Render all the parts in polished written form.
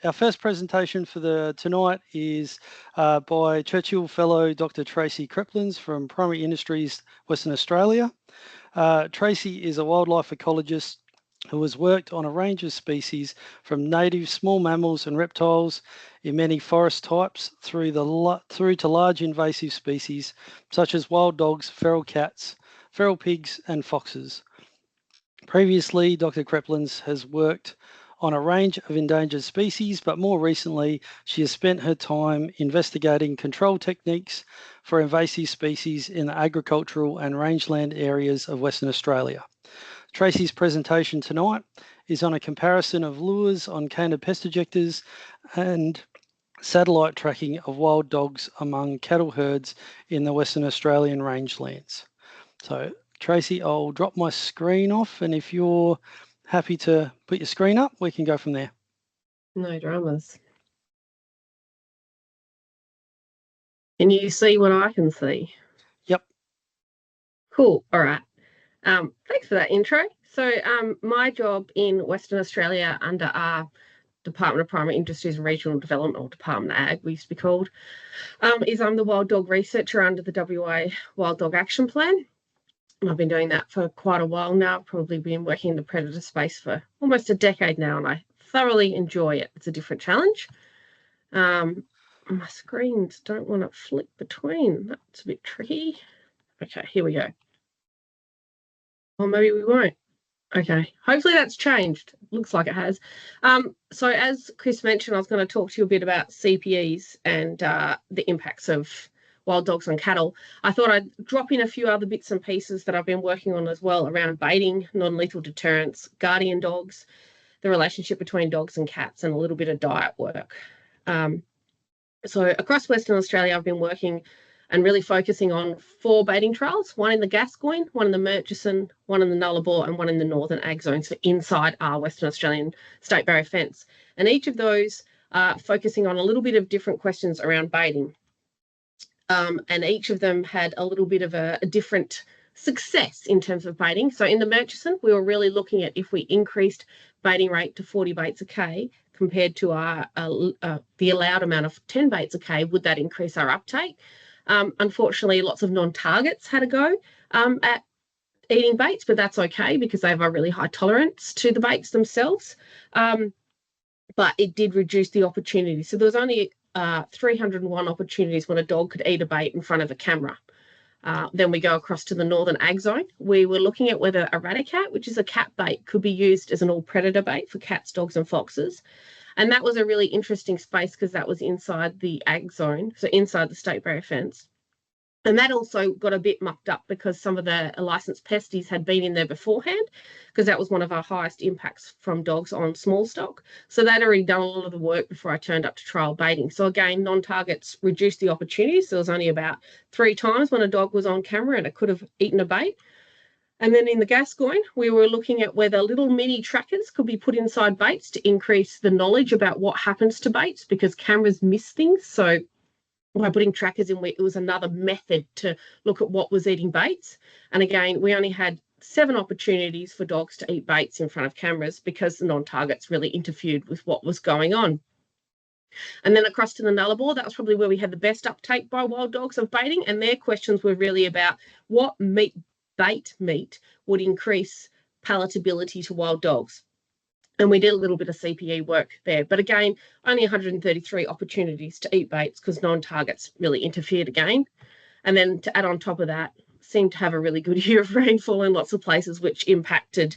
Our first presentation for tonight is by Churchill Fellow Dr. Tracey Kreplins from Primary Industries, Western Australia. Tracey is a wildlife ecologist who has worked on a range of species from native small mammals and reptiles in many forest types through to large invasive species such as wild dogs, feral cats, feral pigs and foxes. Previously, Dr. Kreplins has worked on a range of endangered species, but more recently, she has spent her time investigating control techniques for invasive species in the agricultural and rangeland areas of Western Australia. Tracey's presentation tonight is on a comparison of lures on canid pest ejectors and satellite tracking of wild dogs among cattle herds in the Western Australian rangelands. So, Tracey, I'll drop my screen off, and if you're happy to put your screen up, we can go from there. No dramas. Can you see what I can see? Yep. Cool. All right. Thanks for that intro. So my job in Western Australia under our Department of Primary Industries and Regional Development, or Department of Ag, we used to be called, is I'm the wild dog researcher under the WA Wild Dog Action Plan. And I've been doing that for quite a while now. I've probably been working in the predator space for almost a decade now, and I thoroughly enjoy it. It's a different challenge. My screens don't want to flip between. That's a bit tricky. Okay, here we go. Or maybe we won't. Okay, hopefully that's changed. Looks like it has. So as Chris mentioned, I was going to talk to you a bit about CPEs and the impacts of wild dogs on cattle. I thought I'd drop in a few other bits and pieces that I've been working on as well around baiting, non-lethal deterrents, guardian dogs, the relationship between dogs and cats, and a little bit of diet work. So across Western Australia, I've been working and really focusing on 4 baiting trials, one in the Gascoyne, one in the Murchison, one in the Nullarbor, and one in the Northern Ag Zone, so inside our Western Australian State Barrier Fence. And each of those are focusing on a little bit of different questions around baiting. And each of them had a little bit of a different success in terms of baiting. So in the Murchison, we were really looking at if we increased baiting rate to 40 baits a K compared to the allowed amount of 10 baits a K, would that increase our uptake? Unfortunately, lots of non-targets had a go at eating baits, but that's okay because they have a really high tolerance to the baits themselves. But it did reduce the opportunity. So there was only 301 opportunities when a dog could eat a bait in front of a camera. Then we go across to the Northern Ag Zone. We were looking at whether Eradicat, which is a cat bait, could be used as an all-predator bait for cats, dogs and foxes. And that was a really interesting space because that was inside the Ag Zone, so inside the State Barrier Fence. And that also got a bit mucked up because some of the licensed pesties had been in there beforehand, because that was one of our highest impacts from dogs on small stock. So they'd already done a lot of the work before I turned up to trial baiting. So again, non-targets reduced the opportunities. There was only about 3 times when a dog was on camera and it could have eaten a bait. And then in the Gascoyne, we were looking at whether little mini trackers could be put inside baits to increase the knowledge about what happens to baits, because cameras miss things. So by putting trackers in, it was another method to look at what was eating baits. And again, we only had 7 opportunities for dogs to eat baits in front of cameras because the non-targets really interfered with what was going on. And then across to the Nullarbor, that was probably where we had the best uptake by wild dogs of baiting. And their questions were really about what bait meat would increase palatability to wild dogs. And we did a little bit of CPE work there. But again, only 133 opportunities to eat baits because non-targets really interfered again. And then to add on top of that, seemed to have a really good year of rainfall in lots of places, which impacted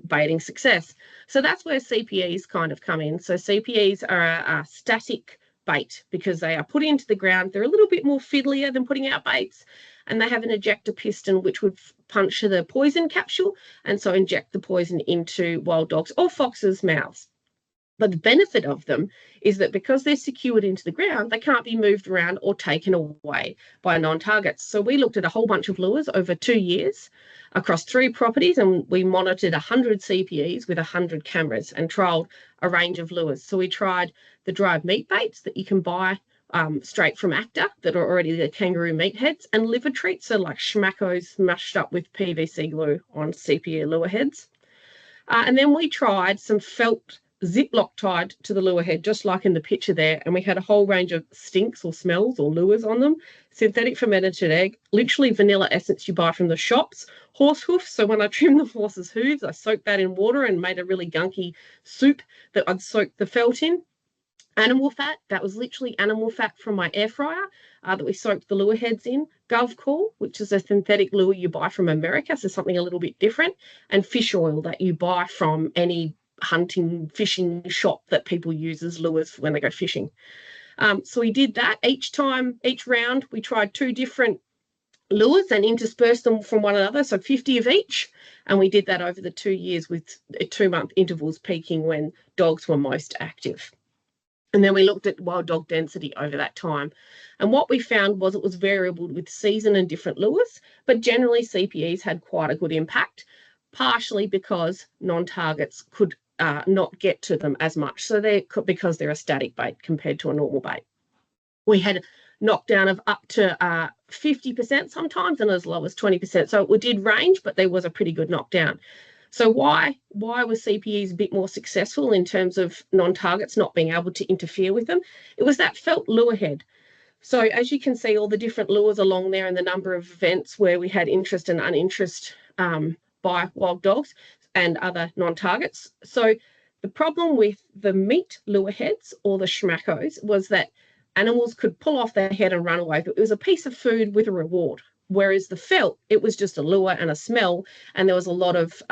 baiting success. So that's where CPEs kind of come in. So CPEs are a static bait because they are put into the ground. They're a little bit more fiddlier than putting out baits. And they have an ejector piston which would puncture the poison capsule and so inject the poison into wild dogs or foxes' mouths. But the benefit of them is that because they're secured into the ground, they can't be moved around or taken away by non-targets. So we looked at a whole bunch of lures over 2 years across 3 properties, and we monitored 100 CPEs with 100 cameras and trialled a range of lures. So we tried the dried meat baits that you can buy straight from Acta that are already the kangaroo meatheads, and liver treats, so like schmackos mashed up with PVC glue on CPE lure heads. And then we tried some felt ziplock tied to the lure head, just like in the picture there. And we had a whole range of stinks or smells or lures on them. Synthetic fermented egg, literally vanilla essence you buy from the shops. Horse hoofs. So when I trimmed the horse's hooves, I soaked that in water and made a really gunky soup that I'd soaked the felt in. Animal fat, that was literally animal fat from my air fryer that we soaked the lure heads in. Govcool, which is a synthetic lure you buy from America, so something a little bit different. And fish oil that you buy from any hunting, fishing shop that people use as lures when they go fishing. So we did that. Each round, we tried 2 different lures and interspersed them from one another, so 50 of each. And we did that over the 2 years with 2-month intervals peaking when dogs were most active. And then we looked at wild dog density over that time. And what we found was it was variable with season and different lures, but generally CPEs had quite a good impact, partially because non-targets could not get to them as much. So because they're a static bait compared to a normal bait. We had knockdown of up to 50% sometimes and as low as 20%. So it did range, but there was a pretty good knockdown. So why were CPEs a bit more successful in terms of non-targets not being able to interfere with them? It was that felt lure head. So as you can see, all the different lures along there and the number of events where we had interest and uninterest by wild dogs and other non-targets. So the problem with the meat lure heads or the schmackos was that animals could pull off their head and run away. But it was a piece of food with a reward. Whereas the felt, it was just a lure and a smell, and there was a lot of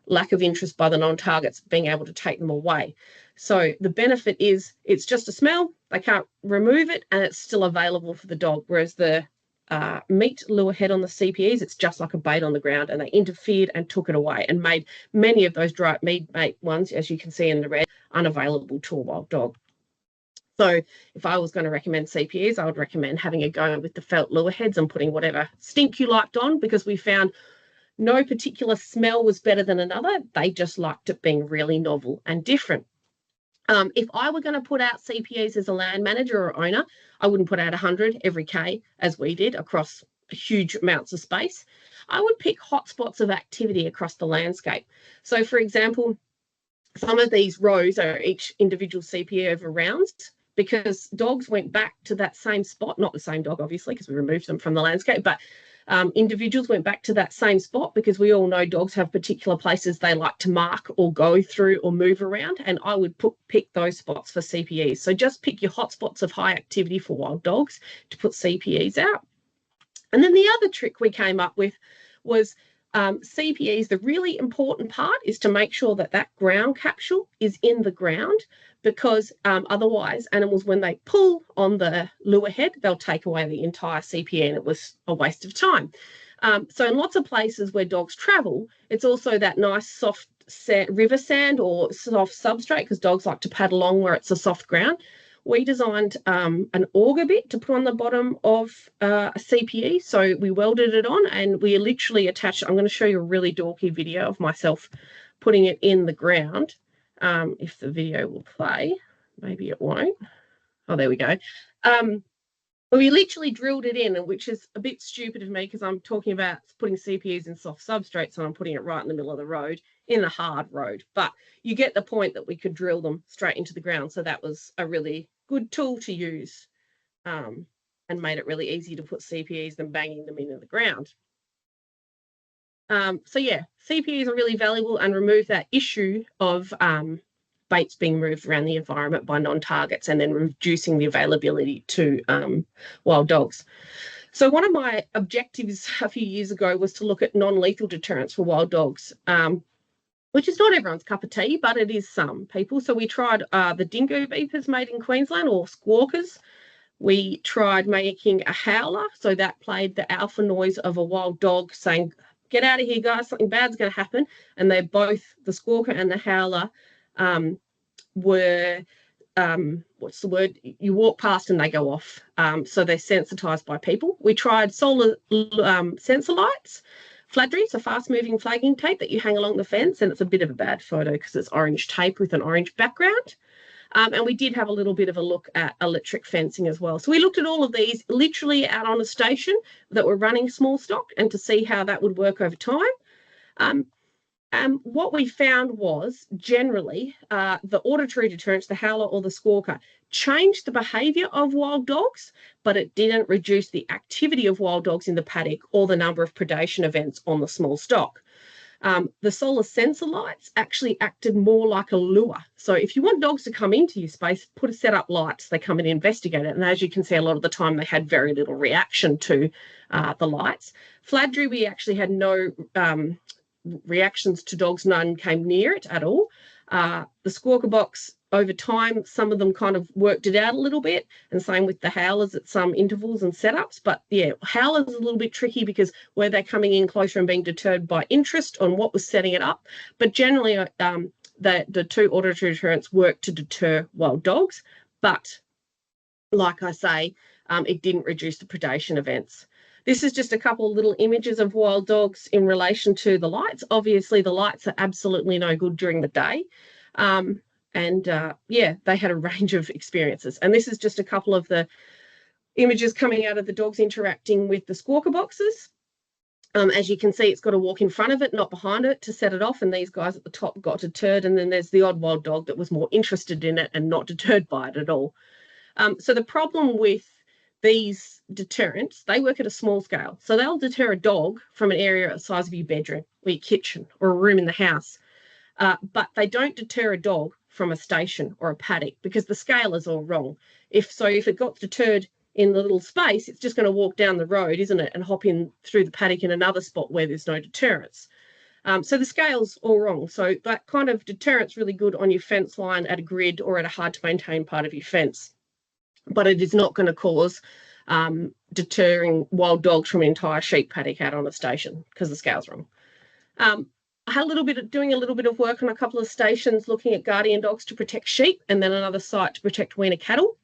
lack of interest by the non-targets being able to take them away. So the benefit is it's just a smell, they can't remove it, and it's still available for the dog. Whereas the meat lure head on the CPEs, it's just like a bait on the ground, and they interfered and took it away and made many of those dry meat bait ones, as you can see in the red, unavailable to a wild dog. So if I was going to recommend CPEs, I would recommend having a go with the felt lure heads and putting whatever stink you liked on, because we found no particular smell was better than another. They just liked it being really novel and different. If I were going to put out CPEs as a land manager or owner, I wouldn't put out 100 every K as we did across huge amounts of space. I would pick hotspots of activity across the landscape. So for example, some of these rows are each individual CPE over rounds, because dogs went back to that same spot, not the same dog, obviously, because we removed them from the landscape, but individuals went back to that same spot because we all know dogs have particular places they like to mark or go through or move around, and I would pick those spots for CPEs. So just pick your hotspots of high activity for wild dogs to put CPEs out. And then the other trick we came up with was CPEs, the really important part is to make sure that that ground capsule is in the ground, because otherwise animals, when they pull on the lure head, they'll take away the entire CPE and it was a waste of time. So in lots of places where dogs travel, it's also that nice soft river sand or soft substrate, because dogs like to pad along where it's a soft ground. We designed an auger bit to put on the bottom of a CPE. So we welded it on and we literally attached, I'm going to show you a really dorky video of myself putting it in the ground. If the video will play, maybe it won't. Oh, there we go. We literally drilled it in, which is a bit stupid of me because I'm talking about putting CPEs in soft substrates and I'm putting it right in the middle of the road in a hard road. But you get the point that we could drill them straight into the ground. So that was a really good tool to use and made it really easy to put CPEs than banging them into the ground. So yeah, CPEs are really valuable and remove that issue of baits being moved around the environment by non-targets and then reducing the availability to wild dogs. So one of my objectives a few years ago was to look at non-lethal deterrents for wild dogs, which is not everyone's cup of tea, but it is some people. So we tried the dingo beepers made in Queensland, or squawkers. We tried making a howler, so that played the alpha noise of a wild dog saying, "Get out of here, guys, something bad's going to happen." And they're both, the squawker and the howler, were, what's the word? You walk past and they go off. So they're sensitized by people. We tried solar sensor lights, fladry, so fast-moving flagging tape that you hang along the fence, and it's a bit of a bad photo because it's orange tape with an orange background. And we did have a little bit of a look at electric fencing as well. So we looked at all of these literally out on a station that were running small stock and to see how that would work over time. What we found was generally the auditory deterrents, the howler or the squawker, changed the behaviour of wild dogs, but it didn't reduce the activity of wild dogs in the paddock or the number of predation events on the small stock. The solar sensor lights actually acted more like a lure. So if you want dogs to come into your space, set up lights, they come and investigate it. And as you can see, a lot of the time they had very little reaction to the lights. Fladry, we actually had no reactions to dogs, none came near it at all. The squawker box, over time, some of them kind of worked it out a little bit, and same with the howlers at some intervals and setups. But yeah, howlers is a little bit tricky because where they're coming in closer and being deterred by interest on what was setting it up. But generally, the two auditory deterrents work to deter wild dogs. But like I say, it didn't reduce the predation events. This is just a couple of little images of wild dogs in relation to the lights. Obviously, the lights are absolutely no good during the day. Yeah, they had a range of experiences. And this is just a couple of the images coming out of the dogs interacting with the squawker boxes. As you can see, it's got to walk in front of it, not behind it, to set it off. And these guys at the top got deterred. And then there's the odd wild dog that was more interested in it and not deterred by it at all. So the problem with these deterrents, they work at a small scale. So they'll deter a dog from an area the size of your bedroom or your kitchen or a room in the house. But they don't deter a dog from a station or a paddock because the scale is all wrong. If it got deterred in the little space, it's just going to walk down the road, isn't it, and hop in through the paddock in another spot where there's no deterrents. So the scale's all wrong. So that kind of deterrent's really good on your fence line at a grid or at a hard to maintain part of your fence. But it is not going to cause deterring wild dogs from an entire sheep paddock out on a station because the scale's wrong. I had doing a little bit of work on a couple of stations looking at guardian dogs to protect sheep and then another site to protect weaner cattle.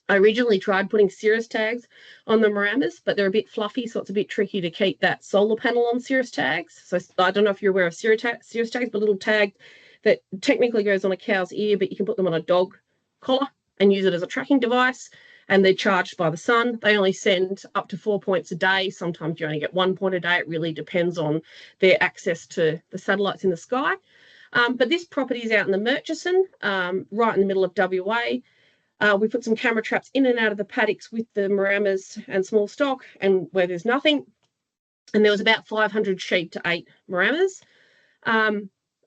I originally tried putting cirrus tags on the Maramas, but they're a bit fluffy, so it's a bit tricky to keep that solar panel on cirrus tags. So I don't know if you're aware of cirrus tags, but a little tag that technically goes on a cow's ear, but you can put them on a dog collar and use it as a tracking device. And they're charged by the sun. They only send up to 4 points a day. Sometimes you only get 1 point a day. It really depends on their access to the satellites in the sky. But this property is out in the Murchison, right in the middle of WA. We put some camera traps in and out of the paddocks with the Maramas and small stock and where there's nothing. And there was about 500 sheep to 8 Maramas.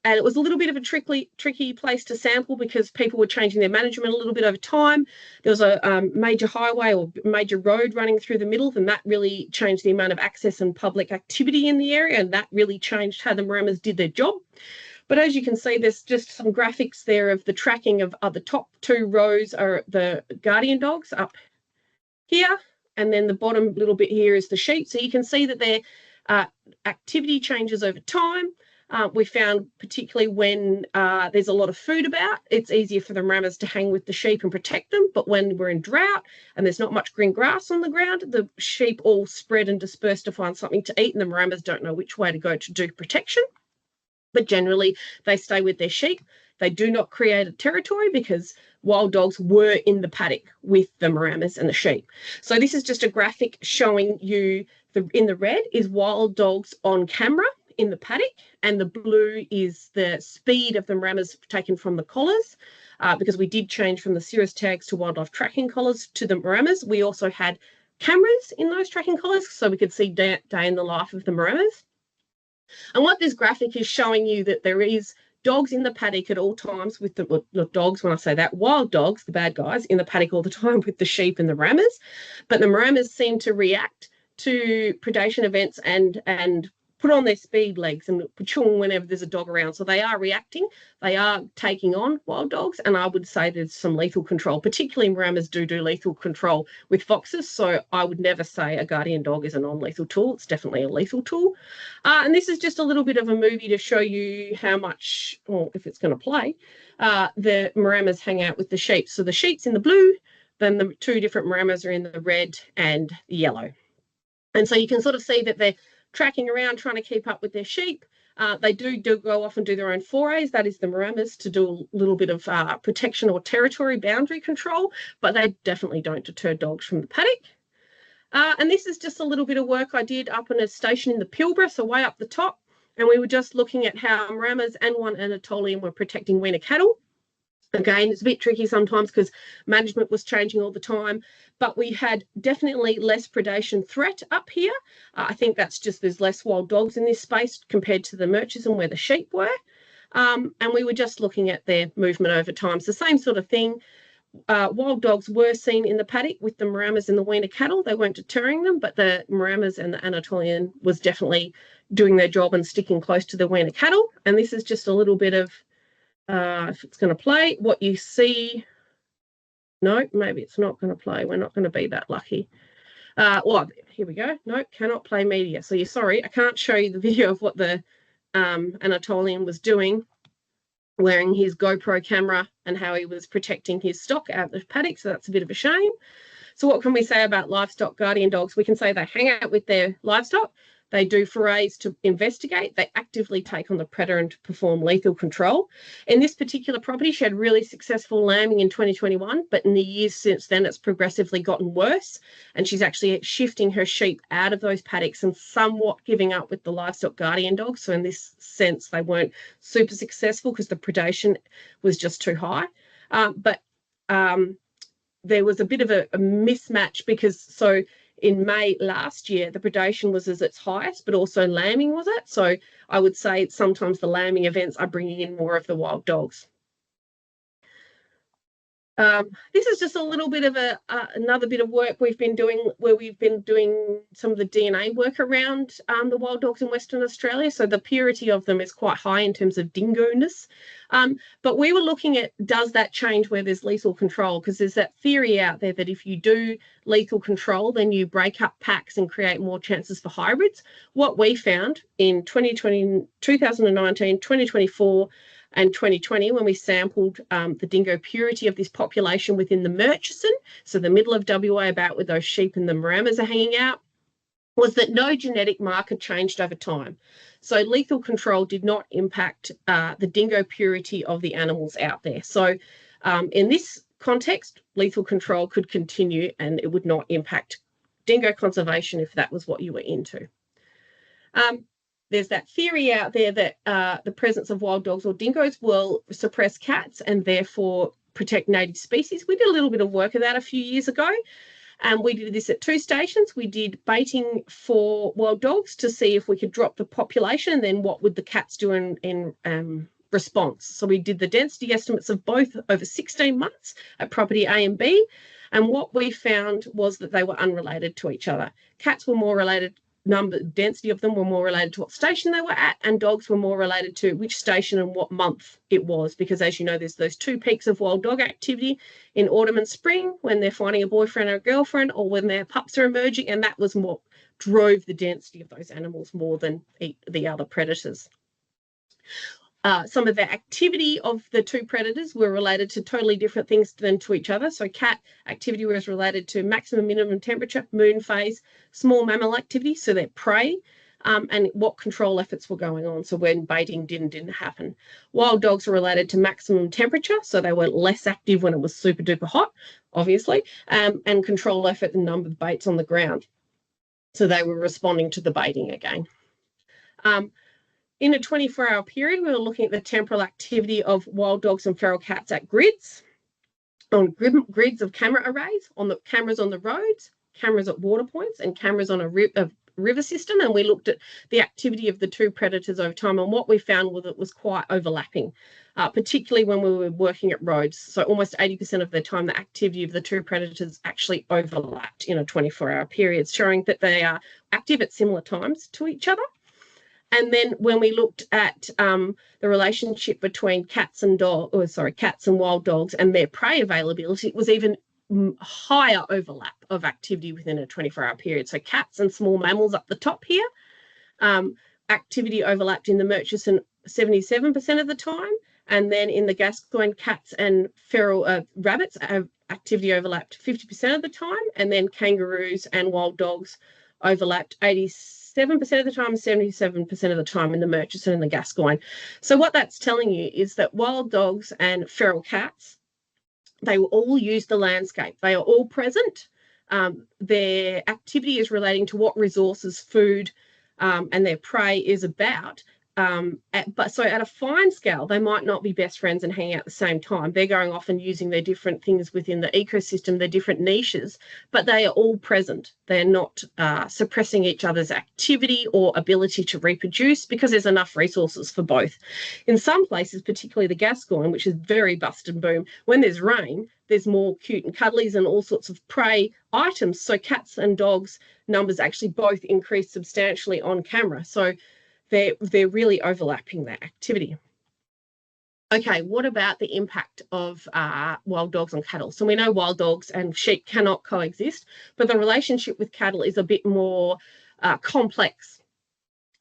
And it was a little bit of a tricky place to sample because people were changing their management a little bit over time. There was a major highway or major road running through the middle, and that really changed the amount of access and public activity in the area, and that really changed how the Maramas did their job. But as you can see, there's just some graphics there of the tracking of the top 2 rows are the guardian dogs up here, and then the bottom little bit here is the sheep. So you can see that their activity changes over time. We found particularly when there's a lot of food about, it's easier for the Maramas to hang with the sheep and protect them. But when we're in drought and there's not much green grass on the ground, the sheep all spread and disperse to find something to eat, and the Maramas don't know which way to go to do protection. But generally, they stay with their sheep. They do not create a territory because wild dogs were in the paddock with the Maramas and the sheep. So this is just a graphic showing you, in the red is wild dogs on camera in the paddock, and the blue is the speed of the Maramas taken from the collars, because we did change from the cirrus tags to wildlife tracking collars to the Maramas. We also had cameras in those tracking collars so we could see day in the life of the Maramas. And what this graphic is showing you that there is dogs in the paddock at all times with the dogs, when I say that, wild dogs, the bad guys, in the paddock all the time with the sheep and the Maramas. But the Maramas seem to react to predation events and put on their speed legs and pachung whenever there's a dog around. So they are reacting. They are taking on wild dogs. And I would say there's some lethal control, particularly Maramas do lethal control with foxes. So I would never say a guardian dog is a non-lethal tool. It's definitely a lethal tool. And this is just a little bit of a movie to show you how much, or if it's going to play, the Maramas hang out with the sheep. So the sheep's in the blue, then the 2 different Maramas are in the red and the yellow. And so you can sort of see that they're tracking around, trying to keep up with their sheep. They do go off and do their own forays. That is the Maramas to do a little bit of protection or territory boundary control, but they definitely don't deter dogs from the paddock. And this is just a little bit of work I did up in a station in the Pilbara, so way up the top. And we were just looking at how Maramas and one Anatolian were protecting weaner cattle. Again, it's a bit tricky sometimes because management was changing all the time, but we had definitely less predation threat up here. I think that's just there's less wild dogs in this space compared to the Murchison where the sheep were. And we were just looking at their movement over time. It's the same sort of thing. Wild dogs were seen in the paddock with the Maramas and the weaner cattle. They weren't deterring them, but the Maramas and the Anatolian was definitely doing their job and sticking close to the weaner cattle. And this is just a little bit of if it's going to play, what you see. No, maybe it's not going to play. We're not going to be that lucky. Well, here we go. No, cannot play media. So you're sorry, I can't show you the video of what the Anatolian was doing, wearing his GoPro camera and how he was protecting his stock out of the paddock. So that's a bit of a shame. So what can we say about livestock guardian dogs? We can say they hang out with their livestock. They do forays to investigate. They actively take on the predator and to perform lethal control. In this particular property, she had really successful lambing in 2021, but in the years since then, it's progressively gotten worse. And she's actually shifting her sheep out of those paddocks and somewhat giving up with the livestock guardian dogs. So in this sense, they weren't super successful because the predation was just too high. But there was a bit of a mismatch because in May last year, the predation was at its highest, but also lambing was it. So I would say sometimes the lambing events are bringing in more of the wild dogs. This is just a little bit of another bit of work we've been doing where we've been doing some of the DNA work around the wild dogs in Western Australia. So the purity of them is quite high in terms of dingo-ness. But we were looking at, does that change where there's lethal control? Because there's that theory out there that if you do lethal control, then you break up packs and create more chances for hybrids. What we found in 2019, 2024, and 2020, when we sampled the dingo purity of this population within the Murchison, so the middle of WA, about where those sheep and the Maramas are hanging out, was that no genetic marker changed over time. So lethal control did not impact the dingo purity of the animals out there. So in this context, lethal control could continue and it would not impact dingo conservation if that was what you were into. There's that theory out there that the presence of wild dogs or dingoes will suppress cats and therefore protect native species. We did a little bit of work of that a few years ago. And we did this at 2 stations. We did baiting for wild dogs to see if we could drop the population and then what would the cats do in response. So we did the density estimates of both over 16 months at property A and B. And what we found was that they were unrelated to each other. Cats were more related, density of them were more related to what station they were at, and dogs were more related to which station and what month it was, because as you know, there's those 2 peaks of wild dog activity in autumn and spring when they're finding a boyfriend or a girlfriend or when their pups are emerging, and that was what drove the density of those animals more than the other predators. Some of the activity of the 2 predators were related to totally different things than to each other. So cat activity was related to maximum minimum temperature, moon phase, small mammal activity, so their prey, and what control efforts were going on. So when baiting didn't happen. Wild dogs were related to maximum temperature, so they were less active when it was super duper hot, obviously, and control effort and number of baits on the ground. So they were responding to the baiting again. In a 24-hour period, we were looking at the temporal activity of wild dogs and feral cats at grids, on grids of camera arrays, on the cameras on the roads, cameras at water points, and cameras on a river system. And we looked at the activity of the 2 predators over time. And what we found was it was quite overlapping, particularly when we were working at roads. So almost 80% of the time, the activity of the 2 predators actually overlapped in a 24-hour period, showing that they are active at similar times to each other. And then when we looked at the relationship between cats and wild dogs and their prey availability, it was even higher overlap of activity within a 24-hour period. So cats and small mammals up the top here, activity overlapped in the Murchison 77% of the time, and then in the Gascoyne, cats and feral rabbits activity overlapped 50% of the time, and then kangaroos and wild dogs overlapped 87% of the time, 77% of the time in the Murchison and the Gascoyne. So what that's telling you is that wild dogs and feral cats, they will all use the landscape. They are all present. Their activity is relating to what resources, food, and their prey is about. So at a fine scale, they might not be best friends and hang out at the same time. They're going off and using their different things within the ecosystem, their different niches, but they are all present. They're not suppressing each other's activity or ability to reproduce because there's enough resources for both. In some places, particularly the Gascoyne, which is very bust and boom, when there's rain, there's more cute and cuddlies and all sorts of prey items. So cats and dogs numbers actually both increase substantially on camera. So they're really overlapping that activity. Okay, what about the impact of wild dogs on cattle? So we know wild dogs and sheep cannot coexist, but the relationship with cattle is a bit more complex.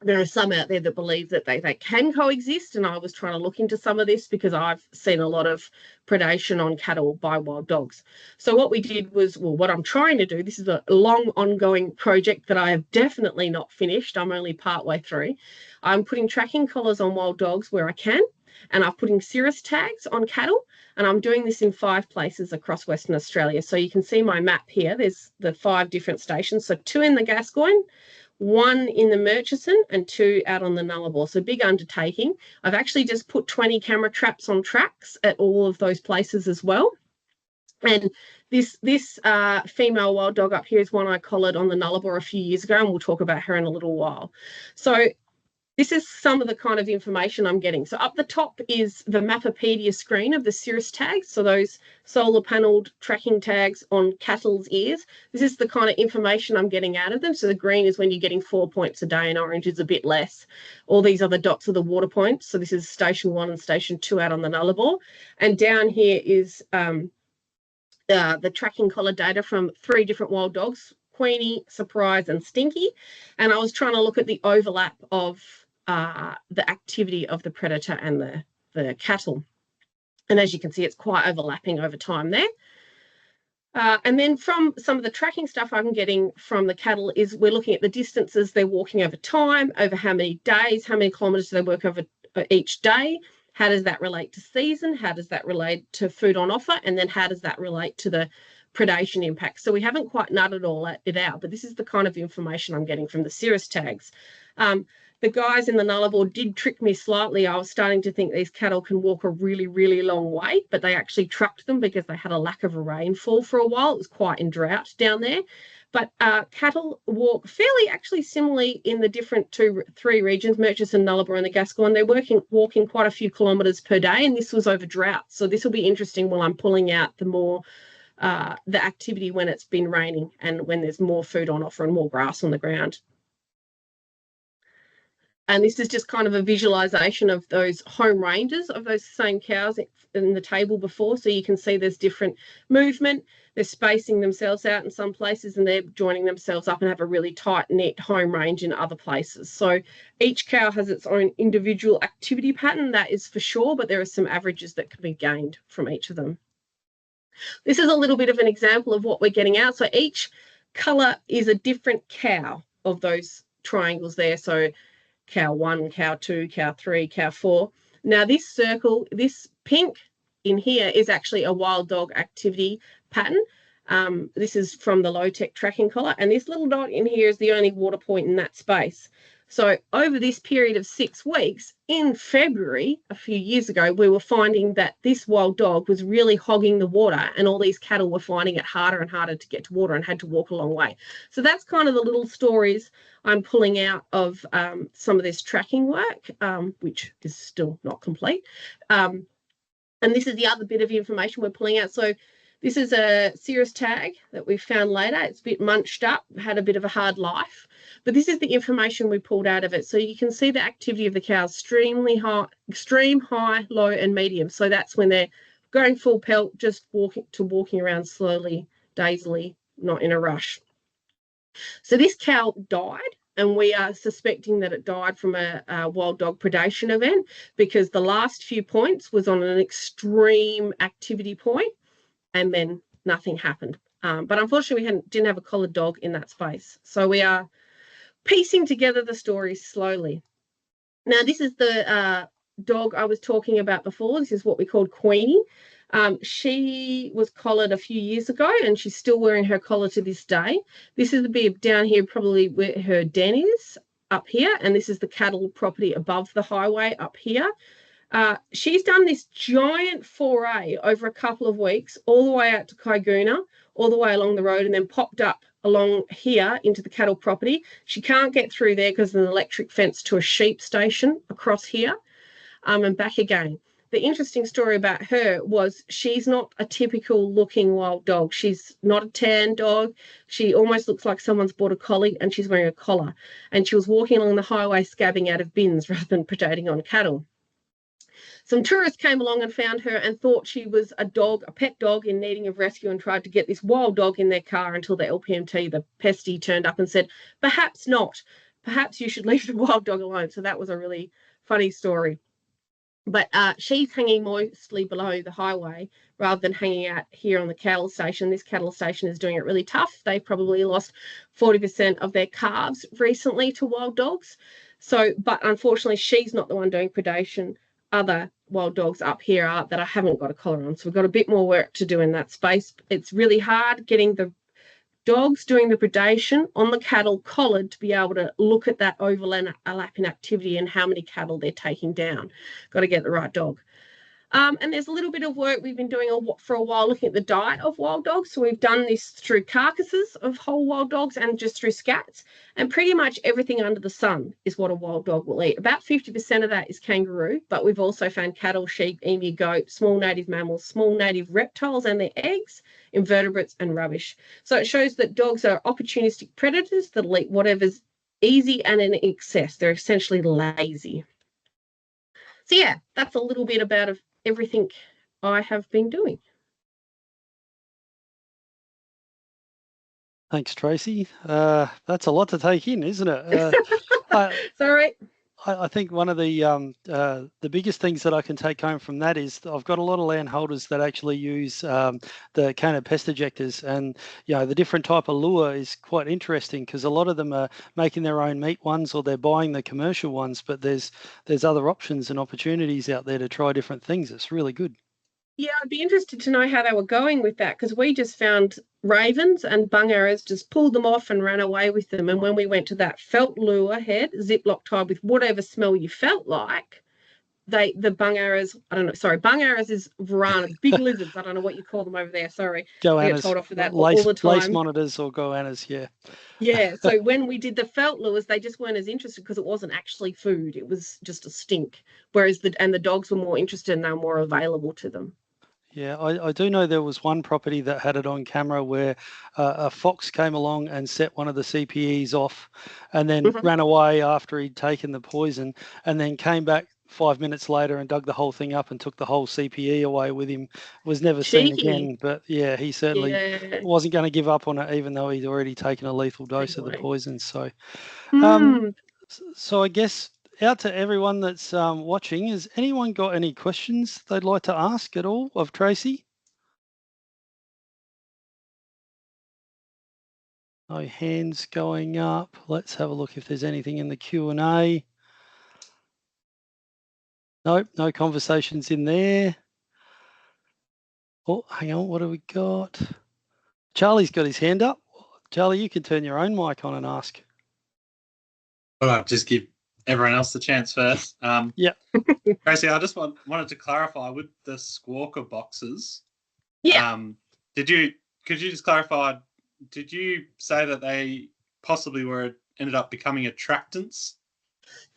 There are some out there that believe that they can coexist, and I was trying to look into some of this because I've seen a lot of predation on cattle by wild dogs. So what we did was, well, what I'm trying to do, this is a long ongoing project that I have definitely not finished. I'm only partway through. I'm putting tracking collars on wild dogs where I can, and I'm putting cirrus tags on cattle, and I'm doing this in 5 places across Western Australia. So you can see my map here. There's the 5 different stations. So 2 in the Gascoyne, 1 in the Murchison, and 2 out on the Nullarbor. So big undertaking. I've actually just put 20 camera traps on tracks at all of those places as well. And this female wild dog up here is one I collared on the Nullarbor a few years ago, and we'll talk about her in a little while. So this is some of the kind of information I'm getting. So up the top is the Mappepedia screen of the cirrus tags. So those solar paneled tracking tags on cattle's ears. This is the kind of information I'm getting out of them. So the green is when you're getting 4 points a day and orange is a bit less. All these other dots are the water points. So this is station 1 and station 2 out on the Nullarbor. And down here is the tracking collar data from 3 different wild dogs, Queenie, Surprise, and Stinky. And I was trying to look at the overlap of the activity of the predator and the cattle. And as you can see, it's quite overlapping over time there. And then from some of the tracking stuff I'm getting from the cattle is we're looking at the distances they're walking over time, over how many days, how many kilometres do they work over each day, how does that relate to season, how does that relate to food on offer, and then how does that relate to the predation impact. So we haven't quite nutted all it out, but this is the kind of information I'm getting from the cirrus tags. The guys in the Nullarbor did trick me slightly. I was starting to think these cattle can walk a really, really long way, but they actually trucked them because they had a lack of rainfall for a while. It was quite in drought down there. But cattle walk fairly actually similarly in the different 3 regions, Murchison, Nullarbor and the Gascoyne. They're walking quite a few kilometres per day, and this was over drought. So this will be interesting when I'm pulling out the activity when it's been raining and when there's more food on offer and more grass on the ground. And this is just kind of a visualization of those home ranges of those same cows in the table before. So you can see there's different movement. They're spacing themselves out in some places and they're joining themselves up and have a really tight knit home range in other places. So each cow has its own individual activity pattern, that is for sure, but there are some averages that can be gained from each of them. This is a little bit of an example of what we're getting out. So each colour is a different cow of those triangles there. So cow 1, cow 2, cow 3, cow 4. Now this circle, this pink in here is actually a wild dog activity pattern. This is from the low-tech tracking collar, and this little dot in here is the only water point in that space. So over this period of 6 weeks, in February, a few years ago, we were finding that this wild dog was really hogging the water and all these cattle were finding it harder and harder to get to water and had to walk a long way. So that's kind of the little stories I'm pulling out of some of this tracking work, which is still not complete. And this is the other bit of information we're pulling out. So this is a cirrus tag that we found later. It's a bit munched up, had a bit of a hard life. But this is the information we pulled out of it. So you can see the activity of the cows, extreme high, low, and medium. So that's when they're going full pelt, just walking around slowly, dazedly, not in a rush. So this cow died, and we are suspecting that it died from a wild dog predation event because the last few points was on an extreme activity point, and then nothing happened. But unfortunately, we didn't have a collared dog in that space. So we are piecing together the stories slowly. Now, this is the dog I was talking about before. This is what we called Queenie. She was collared a few years ago, and she's still wearing her collar to this day. This is the bit down here, probably where her den is. up here, and this is the cattle property above the highway up here. She's done this giant foray over a couple of weeks, all the way out to Kaiguna, all the way along the road, and then popped up along here into the cattle property. She can't get through there because there's an electric fence to a sheep station across here, and back again. The interesting story about her was she's not a typical looking wild dog. She's not a tan dog. She almost looks like someone's bought a collie, and she's wearing a collar. And she was walking along the highway scabbing out of bins rather than predating on cattle. Some tourists came along and found her and thought she was a dog, a pet dog in needing of rescue, and tried to get this wild dog in their car until the LPMT, the pestie, turned up and said, perhaps not. Perhaps you should leave the wild dog alone. So that was a really funny story. But she's hanging mostly below the highway rather than hanging out here on the cattle station. This cattle station is doing it really tough. They've probably lost 40% of their calves recently to wild dogs. So, but unfortunately, she's not the one doing predation. Other wild dogs up here are that I haven't got a collar on. So we've got a bit more work to do in that space. It's really hard getting the dogs doing the predation on the cattle collared to be able to look at that overlapping activity and how many cattle they're taking down. Got to get the right dog. And there's a little bit of work we've been doing for a while looking at the diet of wild dogs. So we've done this through carcasses of whole wild dogs and just through scats. And pretty much everything under the sun is what a wild dog will eat. About 50% of that is kangaroo, but we've also found cattle, sheep, emu, goat, small native mammals, small native reptiles and their eggs, invertebrates and rubbish. So it shows that dogs are opportunistic predators that'll eat whatever's easy and in excess. They're essentially lazy. So yeah, that's a little bit about everything I have been doing. Thanks, Tracey. That's a lot to take in, isn't it? Sorry. I think one of the biggest things that I can take home from that is I've got a lot of landholders that actually use the canid pest ejectors, and the different type of lure is quite interesting because a lot of them are making their own meat ones or they're buying the commercial ones, but there's other options and opportunities out there to try different things. It's really good. Yeah, I'd be interested to know how they were going with that because we just found ravens and bung arrows, just pulled them off and ran away with them. And when we went to that felt lure head, Ziploc tied with whatever smell you felt like, the bung arrows, I don't know, sorry, bung arrows is varana, big lizards. I don't know what you call them over there. Sorry. Goannas, I get told off for that all the time. Lace monitors or goannas, yeah. Yeah, so when we did the felt lures, they just weren't as interested because it wasn't actually food. It was just a stink. Whereas the dogs were more interested and they were more available to them. Yeah, I do know there was one property that had it on camera where a fox came along and set one of the CPEs off and then ran away after he'd taken the poison and then came back 5 minutes later and dug the whole thing up and took the whole CPE away with him. Was never seen again, but yeah, he certainly wasn't going to give up on it even though he'd already taken a lethal dose of the poison. So, so I guess out to everyone that's watching, has anyone got any questions they'd like to ask at all of Tracey? No hands going up. Let's have a look if there's anything in the Q&A. Nope, no conversations in there. Oh, hang on, what have we got? Charlie's got his hand up. Charlie, you can turn your own mic on and ask. All right, just give everyone else the chance first. Yeah. Tracey, I just wanted to clarify with the squawker boxes. Yeah. Could you just clarify, did you say that they possibly ended up becoming attractants?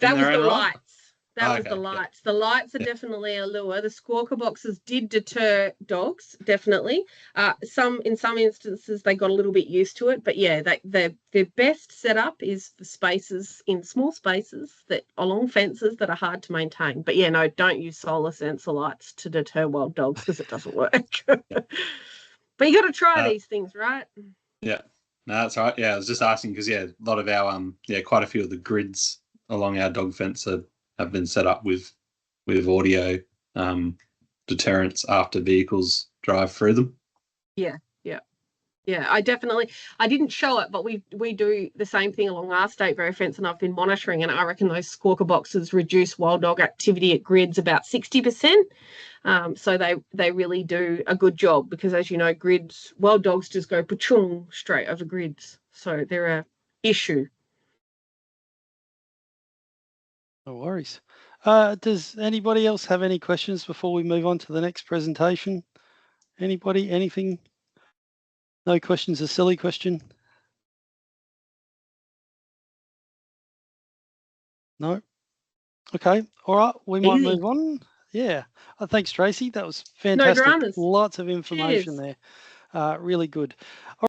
That was the lights. That was the lights. Yeah. The lights are definitely a lure. The squawker boxes did deter dogs, definitely. In some instances, they got a little bit used to it. But yeah, their best setup is for spaces, in small spaces, that along fences that are hard to maintain. But yeah, no, don't use solar sensor lights to deter wild dogs because it doesn't work. But you got to try these things, right? Yeah, no, that's right. Yeah, I was just asking because a lot of our quite a few of the grids along our dog fence have been set up with audio deterrents after vehicles drive through them. Yeah, I didn't show it, but we do the same thing along our state road fence, and I've been monitoring, and I reckon those squawker boxes reduce wild dog activity at grids about 60%. So they really do a good job because, as you know, grids, wild dogs just go pa-chung straight over grids. So they're a issue. No worries. Does anybody else have any questions before we move on to the next presentation? Anybody? Anything? No questions, a silly question? No? Okay. All right. We might Easy. move on. Yeah. Thanks, Tracey. That was No fantastic. dramas. Lots of information Cheers. there. Really good.